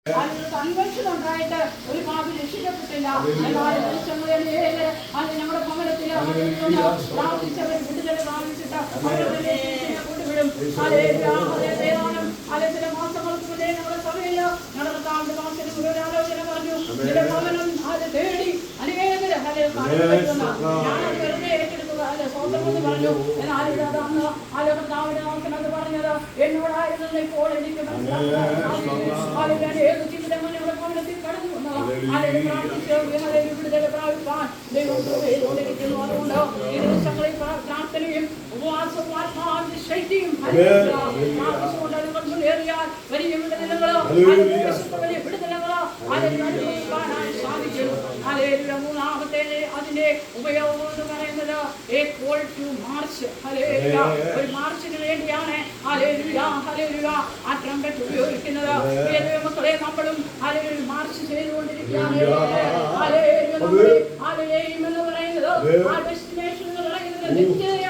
Convention ഉണ്ടായിട്ട് ഒരു ഭാഗം രക്ഷിക്കപ്പെട്ടില്ല. എന്നാൽ ഞങ്ങളുടെ ഭവനത്തിൽ പ്രാർത്ഥിച്ചവർ വിടുതൽ പ്രാപിച്ചിട്ട് കൊണ്ടുവിടും. ചില മാസങ്ങൾക്ക് മുന്നേ നമ്മുടെ സഭയിൽ ഞങ്ങളുടെ താമസത്തിന് ഒരു ആലോചന പറഞ്ഞു. ഇതിന്റെ ഭവനം അത് തേടി അനേകര് ഞാനത് വെറുതെ ഏറ്റെടുക്കുക സ്വന്തമെന്ന് പറഞ്ഞു. എന്നാൽ ഇതാണ് ആലോകത്താവിന്റെ നോക്കുന്നത് പറഞ്ഞത് എന്നോടായിരുന്നു. ഇപ്പോൾ എനിക്ക് ഏത് ജീവിതങ്ങളുടെ ഭവനത്തിൽ കടന്നു വന്നതാണ് വിടുതൽ പ്രാപിക്കാൻ ദൈവം ചെയ്തുകൊണ്ടിരിക്കുന്നു. അതുകൊണ്ട് ഈ ദിവസങ്ങളിൽ പ്രാർത്ഥനയും ഉപവാസവും ആത്മാവിന്റെ ശൈലിയും പ്രാർത്ഥിച്ചുകൊണ്ട് നിങ്ങൾ മുന്നേറിയാൽ വലിയ വിടുതലുകളോ വലിയ വിടുതലുകളോ കാണാൻ സാധിക്കും. മൂന്നാമത്തെ അതിന്റെ ഉപയോഗം എന്ന് പറയുന്നത് മാർച്ച്. ഒരു മാർച്ചിന് വേണ്ടിയാണ് ആ ട്രംപറ്റ് ഉപയോഗിക്കുന്നത്. മക്കളെ നമ്മളും മാർച്ച് ചെയ്തുകൊണ്ടിരിക്കുകയാണ്. എന്ന് പറയുന്നത് ആ ഡെസ്റ്റിനേഷൻ എന്ന് പറയുന്നത് നിത്യത